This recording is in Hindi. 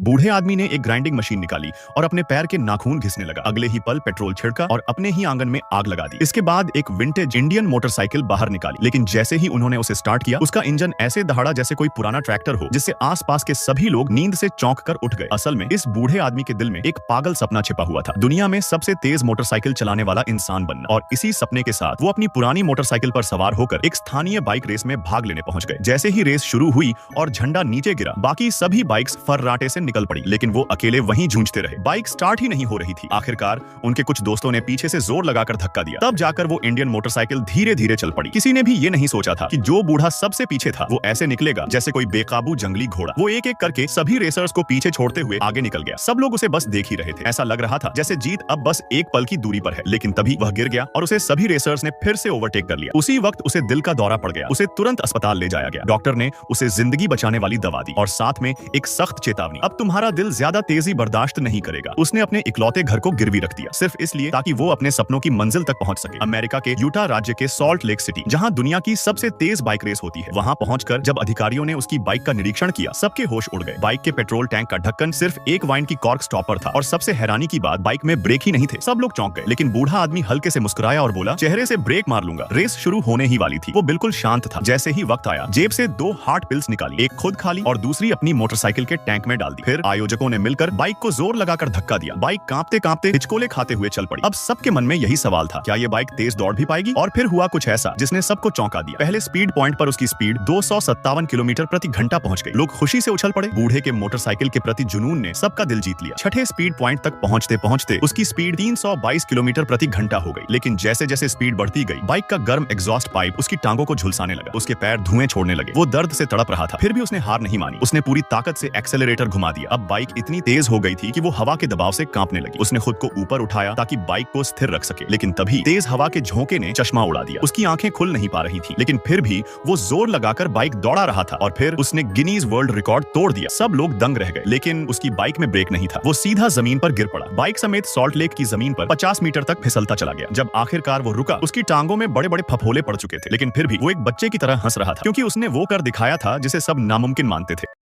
बूढ़े आदमी ने एक ग्राइंडिंग मशीन निकाली और अपने पैर के नाखून घिसने लगा। अगले ही पल पेट्रोल छिड़का और अपने ही आंगन में आग लगा दी। इसके बाद एक विंटेज इंडियन मोटरसाइकिल बाहर निकाली, लेकिन जैसे ही उन्होंने उसे स्टार्ट किया, उसका इंजन ऐसे दहाड़ा जैसे कोई पुराना ट्रैक्टर हो, जिससे आसपास के सभी लोग नींद से चौंक कर उठ गए। असल में इस बूढ़े आदमी के दिल में एक पागल सपना छिपा हुआ था, दुनिया में सबसे तेज मोटरसाइकिल चलाने वाला इंसान बनना। और इसी सपने के साथ वो अपनी पुरानी मोटरसाइकिल पर सवार होकर एक स्थानीय बाइक रेस में भाग लेने पहुंच गए। जैसे ही रेस शुरू हुई और झंडा नीचे गिरा, बाकी सभी बाइक्स फर्राटे से निकल पड़ी, लेकिन वो अकेले वहीं जूझते रहे। बाइक स्टार्ट ही नहीं हो रही थी। आखिरकार उनके कुछ दोस्तों ने पीछे से जोर लगाकर धक्का दिया, तब जाकर वो इंडियन मोटरसाइकिल धीरे धीरे चल पड़ी। किसी ने भी ये नहीं सोचा था कि जो बूढ़ा सबसे पीछे था वो ऐसे निकलेगा जैसे कोई बेकाबू जंगली घोड़ा। वो एक एक करके सभी रेसर्स को पीछे छोड़ते हुए आगे निकल गया। सब लोग उसे बस देख ही रहे थे। ऐसा लग रहा था जैसे जीत अब बस एक पल की दूरी पर है, लेकिन तभी वह गिर गया और उसे सभी रेसर्स ने फिर से ओवरटेक कर लिया। उसी वक्त उसे दिल का दौरा पड़ गया। उसे तुरंत अस्पताल ले जाया गया। डॉक्टर ने उसे जिंदगी बचाने वाली दवा दी और साथ में एक सख्त चेतावनी, अब तुम्हारा दिल ज्यादा तेजी बर्दाश्त नहीं करेगा। उसने अपने इकलौते घर को गिरवी रख दिया, सिर्फ इसलिए ताकि वो अपने सपनों की मंजिल तक पहुंच सके। अमेरिका के यूटा राज्य के सॉल्ट लेक सिटी, जहां दुनिया की सबसे तेज बाइक रेस होती है, वहां पहुंचकर जब अधिकारियों ने उसकी बाइक का निरीक्षण किया, सबके होश उड़ गए। बाइक के पेट्रोल टैंक का ढक्कन सिर्फ एक वाइन की कॉर्क स्टॉपर था और सबसे हैरानी की बात, बाइक में ब्रेक ही नहीं थे। सब लोग चौंक गए, लेकिन बूढ़ा आदमी हल्के से मुस्कुराया और बोला, चेहरे से ब्रेक मार लूंगा। रेस शुरू होने ही वाली थी। वो बिल्कुल शांत था। जैसे ही वक्त आया, जेब से 2 हार्ट पिल्स निकाली, एक खुद खा ली और दूसरी अपनी मोटरसाइकिल के टैंक में डाल दी। फिर आयोजकों ने मिलकर बाइक को जोर लगाकर धक्का दिया। बाइक कांपते कांपते हिचकोले खाते हुए चल पड़ी। अब सबके मन में यही सवाल था, क्या ये बाइक तेज दौड़ भी पाएगी? और फिर हुआ कुछ ऐसा जिसने सबको चौंका दिया। पहले स्पीड पॉइंट पर उसकी स्पीड 257 किलोमीटर प्रति घंटा पहुंच गई। लोग खुशी से उछल पड़े। बूढ़े के मोटरसाइकिल के प्रति जुनून ने सबका दिल जीत लिया। छठे स्पीड पॉइंट तक पहुंचते पहुंचते उसकी स्पीड 322 किलोमीटर प्रति घंटा हो गई। लेकिन जैसे जैसे स्पीड बढ़ती गई, बाइक का गर्म एग्जॉस्ट पाइप उसकी टांगों को झुलसाने लगा। उसके पैर धुएं छोड़ने लगे। वो दर्द से तड़प रहा था, फिर भी उसने हार नहीं मानी। उसने पूरी ताकत से एक्सेलरेटर घुमा दिया। अब बाइक इतनी तेज हो गई थी कि वो हवा के दबाव से कांपने लगी। उसने खुद को ऊपर उठाया ताकि बाइक को स्थिर रख सके, लेकिन तभी तेज हवा के झोंके ने चश्मा उड़ा दिया। उसकी आंखें खुल नहीं पा रही थी, लेकिन फिर भी वो जोर लगाकर बाइक दौड़ा रहा था और फिर उसने गिनीज वर्ल्ड रिकॉर्ड तोड़ दिया। सब लोग दंग रह गए, लेकिन उसकी बाइक में ब्रेक नहीं था। वो सीधा जमीन पर गिर पड़ा। बाइक समेत सॉल्ट लेक की जमीन पर 50 मीटर तक फिसलता चला गया। जब आखिरकार वो रुका, उसकी टांगों में बड़े बड़े फफोले पड़ चुके थे, लेकिन फिर भी वो एक बच्चे की तरह हंस रहा था, क्योंकि उसने वो कर दिखाया था जिसे सब नामुमकिन मानते थे।